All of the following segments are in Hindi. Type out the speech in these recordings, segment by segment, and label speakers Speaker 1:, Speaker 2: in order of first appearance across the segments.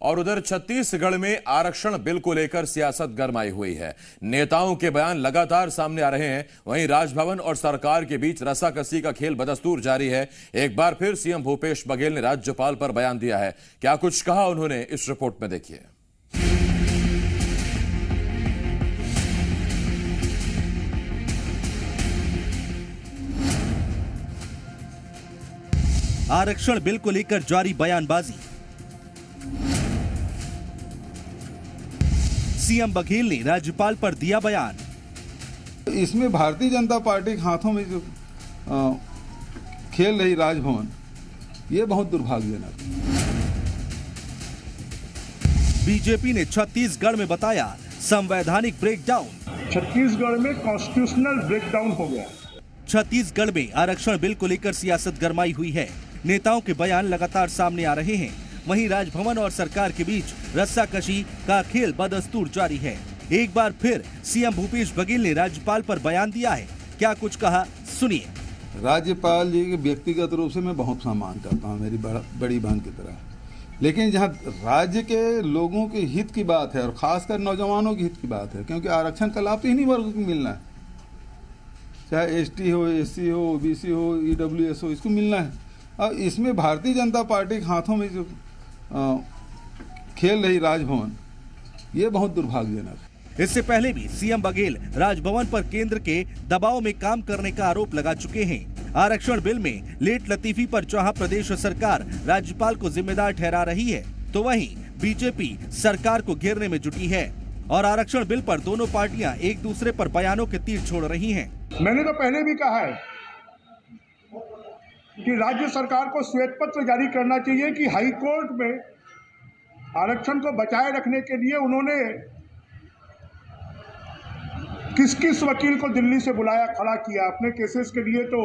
Speaker 1: और उधर छत्तीसगढ़ में आरक्षण बिल को लेकर सियासत गरमाई हुई है। नेताओं के बयान लगातार सामने आ रहे हैं। वहीं राजभवन और सरकार के बीच रस्साकसी का खेल बदस्तूर जारी है। एक बार फिर सीएम भूपेश बघेल ने राज्यपाल पर बयान दिया है। क्या कुछ कहा उन्होंने, इस रिपोर्ट में देखिए।
Speaker 2: आरक्षण बिल को लेकर जारी बयानबाजी। सीएम बघेल ने राज्यपाल पर दिया बयान।
Speaker 3: इसमें भारतीय जनता पार्टी के हाथों में जो खेल रही राजभवन, ये बहुत दुर्भाग्यजनक।
Speaker 2: बीजेपी ने छत्तीसगढ़ में बताया संवैधानिक ब्रेकडाउन।
Speaker 4: छत्तीसगढ़ में कॉन्स्टिट्यूशनल ब्रेकडाउन हो गया।
Speaker 2: छत्तीसगढ़ में आरक्षण बिल को लेकर सियासत गरमाई हुई है। नेताओं के बयान लगातार सामने आ रहे हैं। वहीं राजभवन और सरकार के बीच रस्साकशी का खेल बदस्तूर जारी है। एक बार फिर सीएम भूपेश बघेल ने राज्यपाल पर बयान दिया है। क्या कुछ कहा, सुनिए।
Speaker 3: राज्यपाल जी के व्यक्तिगत रूप से मैं बहुत सम्मान करता हूँ, मेरी बड़ी बहन की तरह, लेकिन जहाँ राज्य के लोगों के हित की बात है और खासकर नौजवानों के हित की बात है, क्योंकि आरक्षण का लाभ इन्हीं वर्ग को मिलना है, चाहे एसटी हो, एससी हो, ओबीसी हो, ईडब्ल्यूएस हो, इसको मिलना है। और इसमें भारतीय जनता पार्टी के हाथों में जो खेल रही राजभवन, ये बहुत दुर्भाग्यजनक।
Speaker 2: इससे पहले भी सीएम बघेल राजभवन पर केंद्र के दबाव में काम करने का आरोप लगा चुके हैं। आरक्षण बिल में लेट लतीफी पर जहां प्रदेश सरकार राज्यपाल को जिम्मेदार ठहरा रही है, तो वहीं बीजेपी सरकार को घेरने में जुटी है और आरक्षण बिल पर दोनों पार्टियां एक दूसरे पर बयानों के तीर छोड़ रही हैं।
Speaker 4: मैंने तो पहले भी कहा है कि राज्य सरकार को श्वेत पत्र जारी करना चाहिए कि हाई कोर्ट में आरक्षण को बचाए रखने के लिए उन्होंने किस किस वकील को दिल्ली से बुलाया, खड़ा किया। अपने केसेस के लिए तो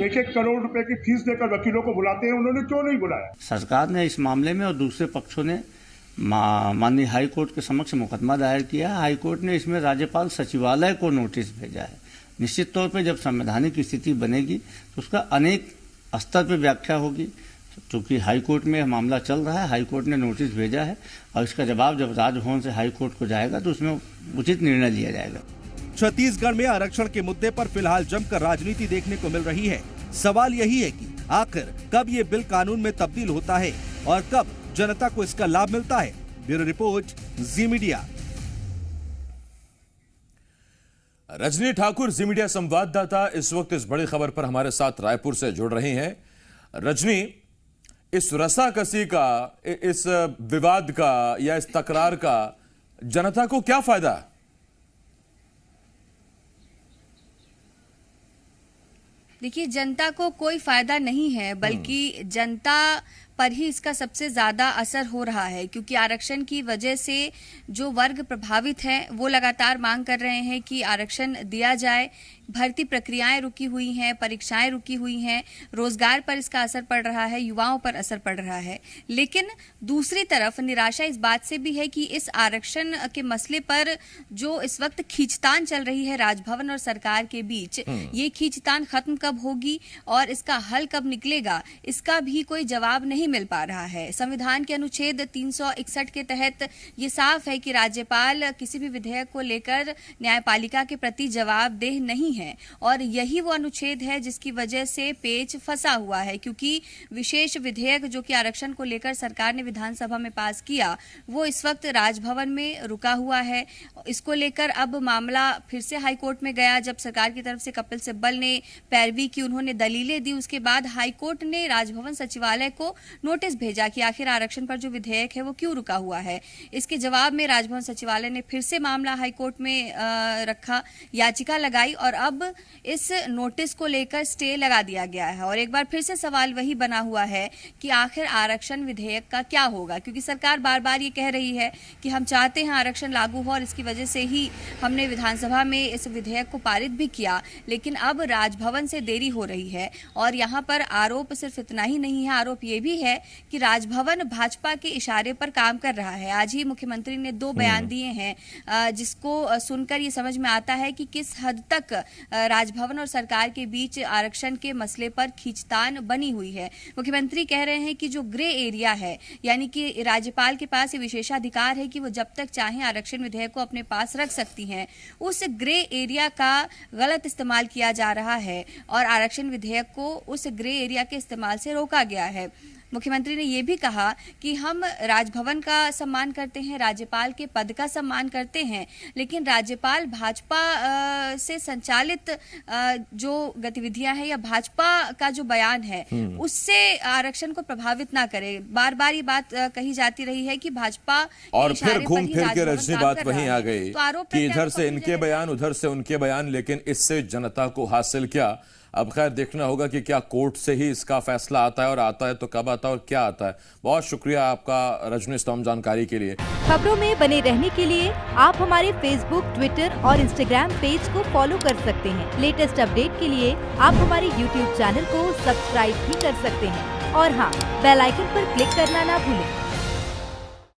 Speaker 4: 1-1 करोड़ रुपए की फीस देकर वकीलों को बुलाते हैं, उन्होंने क्यों नहीं बुलाया?
Speaker 5: सरकार ने इस मामले में और दूसरे पक्षों ने माननीय हाई कोर्ट के समक्ष मुकदमा दायर किया। हाई कोर्ट ने इसमें राज्यपाल सचिवालय को नोटिस भेजा है। निश्चित तौर पे जब संवैधानिक स्थिति बनेगी तो उसका अनेक स्तर पे व्याख्या होगी। क्योंकि हाई कोर्ट में मामला चल रहा है, हाई कोर्ट ने नोटिस भेजा है और इसका जवाब जब राजभवन से हाई कोर्ट को जाएगा तो उसमें उचित निर्णय लिया जाएगा।
Speaker 2: छत्तीसगढ़ में आरक्षण के मुद्दे पर फिलहाल जमकर राजनीति देखने को मिल रही है। सवाल यही है कि आखिर कब ये बिल कानून में तब्दील होता है और कब जनता को इसका लाभ मिलता है। ब्यूरो रिपोर्ट, जी मीडिया।
Speaker 1: रजनी ठाकुर, जी मीडिया संवाददाता, इस वक्त इस बड़ी खबर पर हमारे साथ रायपुर से जुड़ रही हैं। रजनी, इस रस्साकसी का, इस विवाद का या इस तकरार का जनता को क्या फायदा है?
Speaker 6: देखिए, जनता को कोई फायदा नहीं है, बल्कि जनता पर ही इसका सबसे ज्यादा असर हो रहा है, क्योंकि आरक्षण की वजह से जो वर्ग प्रभावित हैं वो लगातार मांग कर रहे हैं कि आरक्षण दिया जाए। भर्ती प्रक्रियाएं रुकी हुई हैं, परीक्षाएं रुकी हुई हैं, रोजगार पर इसका असर पड़ रहा है, युवाओं पर असर पड़ रहा है। लेकिन दूसरी तरफ निराशा इस बात से भी है कि इस आरक्षण के मसले पर जो इस वक्त खींचतान चल रही है राजभवन और सरकार के बीच, ये खींचतान खत्म कब होगी और इसका हल कब निकलेगा, इसका भी कोई जवाब नहीं मिल पा रहा है। संविधान के अनुच्छेद 361 के तहत ये साफ है कि राज्यपाल किसी भी विधेयक को लेकर न्यायपालिका के प्रति जवाबदेह नहीं है, और यही वो अनुच्छेद है जिसकी वजह से पेच फंसा हुआ है। क्योंकि विशेष विधेयक जो कि आरक्षण को लेकर सरकार ने विधानसभा में पास किया, वो इस वक्त राजभवन में रुका हुआ है। इसको लेकर अब मामला फिर से हाईकोर्ट में गया। जब सरकार की तरफ से कपिल सिब्बल ने पैरवी की, उन्होंने दलीलें दी, उसके बाद हाईकोर्ट ने राजभवन सचिवालय को नोटिस भेजा कि आखिर आरक्षण पर जो विधेयक है वो क्यों रुका हुआ है। इसके जवाब में राजभवन सचिवालय ने फिर से मामला हाईकोर्ट में रखा, याचिका लगाई और अब इस नोटिस को लेकर स्टे लगा दिया गया है। और एक बार फिर से सवाल वही बना हुआ है कि आखिर आरक्षण विधेयक का क्या होगा, क्योंकि सरकार बार बार ये कह रही है कि हम चाहते हैं आरक्षण लागू हो और इसकी वजह से ही हमने विधानसभा में इस विधेयक को पारित भी किया। लेकिन अब राजभवन से देरी हो रही है और यहाँ पर आरोप सिर्फ इतना ही नहीं है, आरोप ये भी है कि राजभवन भाजपा के इशारे पर काम कर रहा है। आज ही मुख्यमंत्री ने 2 बयान दिए हैं जिसको सुनकर ये समझ में आता है कि किस हद तक राजभवन और सरकार के बीच आरक्षण के मसले पर खींचतान बनी हुई है। मुख्यमंत्री कह रहे हैं कि जो ग्रे एरिया है, यानी कि राज्यपाल के पास ये विशेषाधिकार है कि वो जब तक चाहे आरक्षण विधेयक को अपने पास रख सकती हैं, उस ग्रे एरिया का गलत इस्तेमाल किया जा रहा है और आरक्षण विधेयक को उस ग्रे एरिया के इस्तेमाल से रोका गया है। मुख्यमंत्री ने यह भी कहा कि हम राजभवन का सम्मान करते हैं, राज्यपाल के पद का सम्मान करते हैं, लेकिन राज्यपाल भाजपा से संचालित जो गतिविधियां हैं या भाजपा का जो बयान है उससे आरक्षण को प्रभावित ना करे। बार बार ये बात कही जाती रही है कि भाजपा
Speaker 1: और फिर घूम फिर के रजनी बात वहीं आ गई कि इधर से इनके बयान उधर से उनके बयान, लेकिन इससे जनता को हासिल क्या? अब खैर देखना होगा कि क्या कोर्ट से ही इसका फैसला आता है, और आता है तो कब आता है और क्या आता है। बहुत शुक्रिया आपका रजनी तमाम जानकारी के लिए।
Speaker 7: खबरों में बने रहने के लिए आप हमारे फेसबुक, ट्विटर और इंस्टाग्राम पेज को फॉलो कर सकते हैं। लेटेस्ट अपडेट के लिए आप हमारे यूट्यूब चैनल को सब्सक्राइब भी कर सकते हैं और हाँ, बेल आइकन पर क्लिक करना ना भूलें।